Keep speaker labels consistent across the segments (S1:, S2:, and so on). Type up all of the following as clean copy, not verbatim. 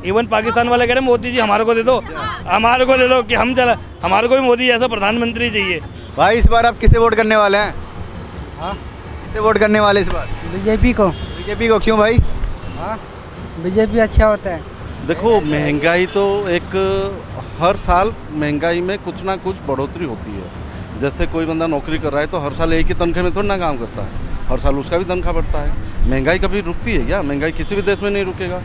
S1: Even Pakistan वाले कह रहे हैं मोदी जी हमारे को दे दो, हमारे को दे दो कि हम चला, हमारे को भी मोदी जैसा प्रधानमंत्री चाहिए।
S2: भाई इस बार आप किसे वोट करने वाले हैं?
S3: हाँ,
S2: किसे वोट करने वाले इस बार?
S3: बीजेपी को।
S2: बीजेपी को, क्यों भाई?
S3: हाँ, बीजेपी अच्छा होता है।
S4: देखो महंगाई तो एक हर साल महंगाई में कुछ ना कुछ बढ़ोतरी होती है। जैसे कोई बंदा नौकरी कर रहा है तो हर साल एक ही तनख्वाह में थोड़ा ना काम करता है, हर साल उसका भी तनख्वाह बढ़ता है। महंगाई कभी रुकती है क्या? महंगाई किसी भी देश में नहीं रुकेगा।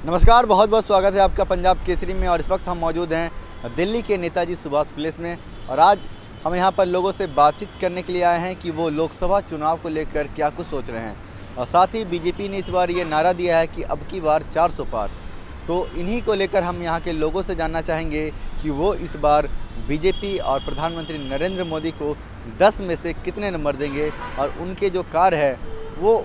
S2: नमस्कार, बहुत बहुत स्वागत है आपका पंजाब केसरी में। और इस वक्त हम मौजूद हैं दिल्ली के नेताजी सुभाष प्लेस में और आज हम यहाँ पर लोगों से बातचीत करने के लिए आए हैं कि वो लोकसभा चुनाव को लेकर क्या कुछ सोच रहे हैं। और साथ ही बीजेपी ने इस बार ये नारा दिया है कि अब की बार 400 पार। तो इन्हीं को लेकर हम यहाँ के लोगों से जानना चाहेंगे कि वो इस बार बीजेपी और प्रधानमंत्री नरेंद्र मोदी को 10 में से कितने नंबर देंगे और उनके जो कार्य है वो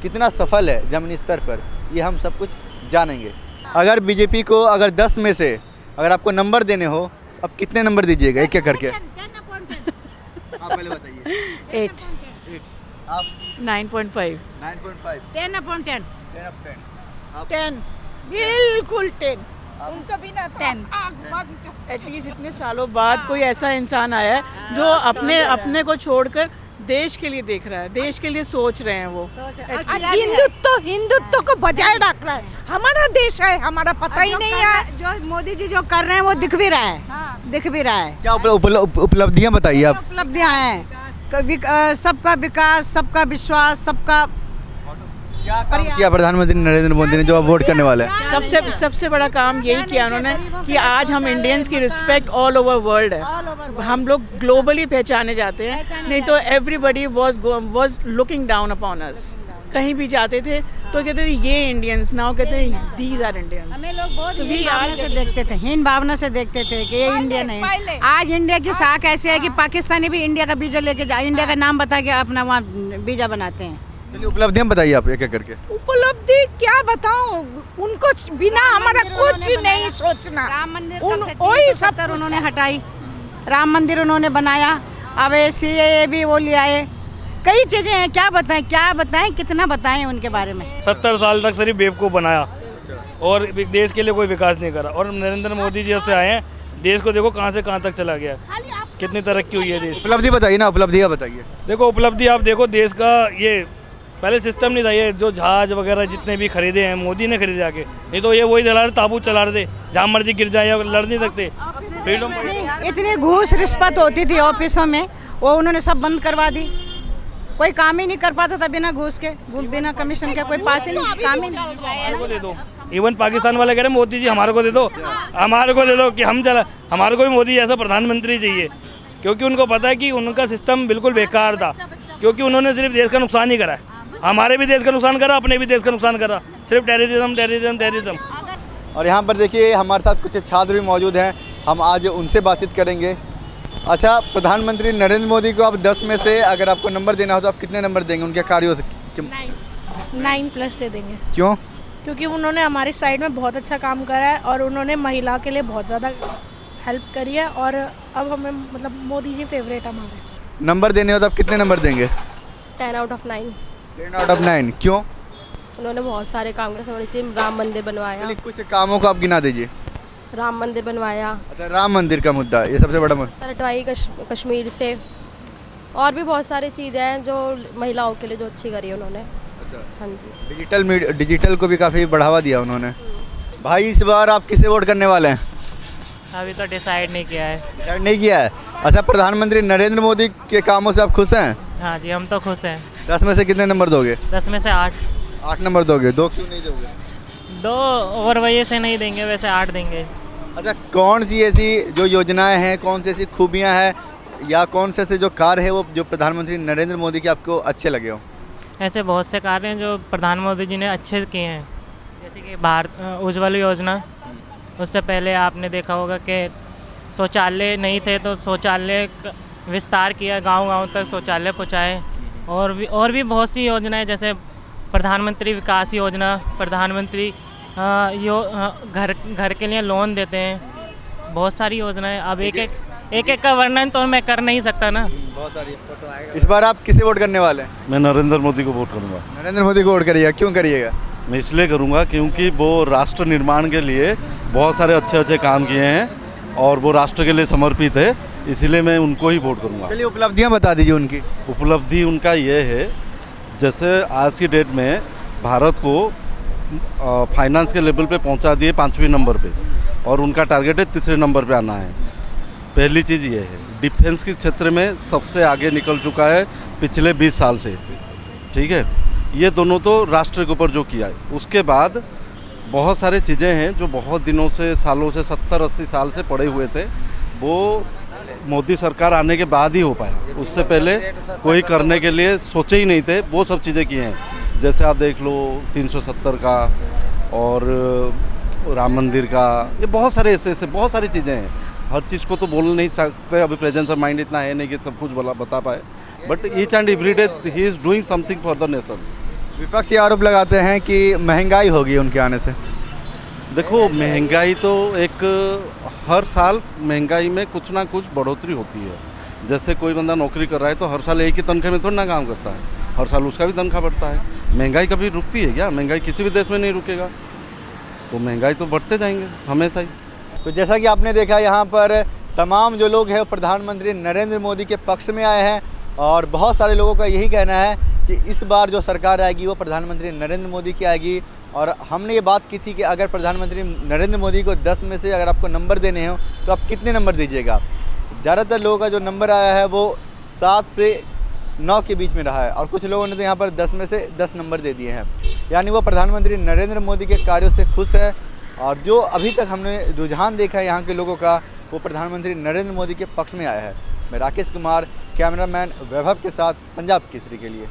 S2: कितना सफल है ज़मीनी स्तर पर, ये हम सब कुछ जानेंगे। अगर बीजेपी को अगर 10 में से अगर आपको नंबर देने हो, अब कितने नंबर दीजिएगा एक एक करके? आप पहले बताइए।
S5: 8
S2: आप
S5: 9.5
S2: 9.5
S5: 10/10
S2: आप
S5: 10 बिल्कुल 10 उनका भी ना 10 एटलीस्ट इतने सालों बाद कोई ऐसा इंसान आया है जो अपने को छोड़कर देश के लिए देख रहा है, देश के लिए सोच रहे हैं। वो
S6: हिंदुत्व को बजाय रख रहा है। हमारा देश है, हमारा पता ही नहीं है। जो मोदी जी जो कर रहे हैं वो दिख भी रहा है, दिख भी रहा है।
S2: क्या उपलब्धियां बताइए आप?
S6: उपलब्धियां हैं, सबका विकास, सबका विश्वास, सबका
S2: क्या काम किया प्रधानमंत्री नरेंद्र मोदी ने जो आप वोट करने वाले हैं?
S5: सबसे बड़ा काम यही किया उन्होंने कि आज हम इंडियंस की रिस्पेक्ट ऑल ओवर वर्ल्ड है। हम लोग ग्लोबली पहचाने जाते हैं, नहीं तो everybody was looking down upon us. कहीं भी जाते थे तो कहते थे ये इंडियंस, नाउ कहते हैं दीज आर इंडियंस।
S6: हमें लोग बहुत हीन भावना से देखते थे, हीन भावना से देखते थे कि ये इंडियन है। आज इंडिया की साख ऐसी है कि पाकिस्तानी भी इंडिया का वीजा लेके इंडिया का नाम बता के अपना वहाँ वीजा बनाते हैं।
S2: चलिए उपलब्धियां बताइए आप एक एक करके।
S6: उपलब्धि क्या बताऊं, उनको बिना हमारा कुछ नहीं सोचना। राम मंदिर वही सब उन्होंने हटाई, राम मंदिर उन्होंने बनाया, अब CAA भी वो ले आए, कई चीजें हैं। क्या बताएं कितना बताएं उनके बारे में।
S1: 70 साल तक सिर्फ बेवकूफ़ बनाया और देश के लिए कोई विकास नहीं करा। और नरेंद्र मोदी जी जब से आए हैं, देश को देखो कहाँ से कहाँ तक चला गया, कितनी तरक्की हुई है देश।
S2: उपलब्धि बताइए ना, उपलब्धियां बताइए।
S1: देखो उपलब्धि आप देखो, देश का ये पहले सिस्टम नहीं था, ये जो जहाज वगैरह जितने भी खरीदे हैं मोदी ने खरीदे आके, नहीं तो ये वही चला रहे, ताबूत चला रहे थे, जहाँ मर्जी गिर जाए, लड़ नहीं सकते। फ्रीडम
S6: इतनी घूस रिश्वत होती थी ऑफिसों में, वो उन्होंने सब बंद करवा दी। कोई काम ही नहीं कर पाता था बिना घूस के, बिना कमीशन के कोई पास ही नहीं, काम ही नहीं।
S1: दे दो। इवन पाकिस्तान वाले कह रहे हैं मोदी जी हमारे को दे दो, हमारे को दे दो कि हम चला, हमारे को भी मोदी जैसा प्रधानमंत्री चाहिए। क्योंकि उनको पता है कि उनका सिस्टम बिल्कुल बेकार था, क्योंकि उन्होंने सिर्फ देश का नुकसान ही करा है। हमारे भी देश का नुकसान करा, अपने भी देश का नुकसान करा, सिर्फ टेररिज्म।
S2: और यहाँ पर देखिए हमारे साथ कुछ छात्र भी मौजूद हैं, हम आज उनसे बातचीत करेंगे। अच्छा, प्रधानमंत्री नरेंद्र मोदी को आप 10 में से अगर आपको नंबर देना हो तो आप कितने नंबर देंगे उनके कार्यों से?
S7: 9+ दे देंगे।
S2: क्यों?
S7: क्योंकि उन्होंने हमारी साइड में बहुत अच्छा काम करा है और उन्होंने महिला के लिए बहुत ज़्यादा हेल्प करी है और अब हमें मतलब मोदी जी फेवरेट हमारे।
S2: नंबर देने हो तो आप कितने नंबर देंगे?
S7: 10/9।
S2: 10/9। क्यों?
S7: उन्होंने बहुत सारे काम करे, जैसे राम मंदिर बनवाया।
S2: कुछ कामों को आप गिना दीजिए।
S7: राम मंदिर बनवाया।
S2: अच्छा, राम मंदिर का मुद्दा ये सबसे बड़ा मुद्दा।
S7: हटवाई कश्मीर से, और भी बहुत सारी चीज़ें हैं जो महिलाओं के लिए जो अच्छी करी है उन्होंने।
S2: अच्छा,
S7: हाँ जी।
S2: डिजिटल को भी काफ़ी बढ़ावा दिया उन्होंने। भाई इस बार आप किसे वोट करने वाले हैं?
S8: अभी तो डिसाइड नहीं किया है।
S2: डिसाइड नहीं किया है? अच्छा, प्रधानमंत्री नरेंद्र मोदी के कामों से आप खुश हैं?
S8: हाँ जी, हम तो खुश हैं।
S2: 10 में से कितने नंबर दोगे?
S8: 10 में से 8।
S2: 8 नंबर दोगे? 2 क्यों नहीं दोगे?
S8: 2 और वजह से नहीं देंगे, वैसे 8 देंगे।
S2: अच्छा, कौन सी ऐसी जो योजनाएं हैं, कौन सी ऐसी खूबियां हैं या कौन से ऐसे जो कार्य है वो जो प्रधानमंत्री नरेंद्र मोदी के आपको अच्छे लगे हो?
S8: ऐसे बहुत से कार्य हैं जो प्रधानमंत्री जी ने अच्छे किए हैं, जैसे कि भारत उज्ज्वल योजना। उससे पहले आपने देखा होगा कि शौचालय नहीं थे तो शौचालय विस्तार किया, गांव-गांव तक शौचालय पहुँचाए। और भी बहुत सी योजनाएं, जैसे प्रधानमंत्री विकास योजना, प्रधानमंत्री घर के लिए लोन देते हैं, बहुत सारी योजनाएं। अब एक का वर्णन तो मैं कर नहीं सकता ना।
S2: बहुत सारी। इस बार आप किसे वोट करने वाले हैं?
S4: मैं नरेंद्र मोदी को वोट करूँगा।
S2: नरेंद्र मोदी को वोट करिएगा, क्यों करिएगा?
S4: मैं इसलिए करूँगा क्योंकि वो राष्ट्र निर्माण के लिए बहुत सारे अच्छे अच्छे काम किए हैं और वो राष्ट्र के लिए समर्पित है, इसलिए मैं उनको ही वोट करूँगा।
S2: चलिए उपलब्धियाँ बता दीजिए उनकी।
S4: उपलब्धि उनका ये है, जैसे आज की डेट में भारत को फाइनेंस के लेवल पे पहुंचा दिए 5वें नंबर पे और उनका टारगेट है 3रे नंबर पे आना है। पहली चीज़ ये है, डिफेंस के क्षेत्र में सबसे आगे निकल चुका है पिछले 20 साल से, ठीक है। ये दोनों तो राष्ट्र के ऊपर जो किया है, उसके बाद बहुत सारे चीज़ें हैं जो बहुत दिनों से, सालों से, 70-80 साल से पड़े हुए थे, वो मोदी सरकार आने के बाद ही हो पाया। उससे पहले कोई करने के लिए सोचे ही नहीं थे, वो सब चीज़ें की हैं। जैसे आप देख लो 370 का और राम मंदिर का, ये बहुत सारे ऐसे बहुत सारी चीज़ें हैं। हर चीज़ को तो बोल नहीं सकते, अभी प्रेजेंस ऑफ माइंड इतना है नहीं कि सब कुछ बता पाए, but each and every day he is doing something for the nation.
S2: विपक्ष ये आरोप लगाते हैं कि महंगाई होगी उनके आने से।
S4: देखो, महंगाई तो एक हर साल महंगाई में कुछ ना कुछ बढ़ोतरी होती है। जैसे कोई बंदा नौकरी कर रहा है तो हर साल एक ही तनख्वाह में थोड़ा ना काम करता है, हर साल उसका भी तनख्वाह बढ़ता है। महंगाई कभी रुकती है क्या? महंगाई किसी भी देश में नहीं रुकेगा, तो महंगाई तो बढ़ते जाएंगे हमेशा ही।
S2: तो जैसा कि आपने देखा, यहाँ पर तमाम जो लोग हैं प्रधानमंत्री नरेंद्र मोदी के पक्ष में आए हैं और बहुत सारे लोगों का यही कहना है कि इस बार जो सरकार आएगी वो प्रधानमंत्री नरेंद्र मोदी की आएगी। और हमने ये बात की थी कि अगर प्रधानमंत्री नरेंद्र मोदी को 10 में से अगर आपको नंबर देने हो तो आप कितने नंबर दीजिएगा। ज़्यादातर लोगों का जो नंबर आया है वो 7 से 9 के बीच में रहा है और कुछ लोगों ने तो यहाँ पर 10 में से 10 नंबर दे दिए हैं। यानी वो प्रधानमंत्री नरेंद्र मोदी के कार्यों से खुश है और जो अभी तक हमने रुझान देखा है यहाँ के लोगों का, वो प्रधानमंत्री नरेंद्र मोदी के पक्ष में आया है। मैं राकेश कुमार, कैमरामैन वैभव के साथ, पंजाब केसरी के लिए।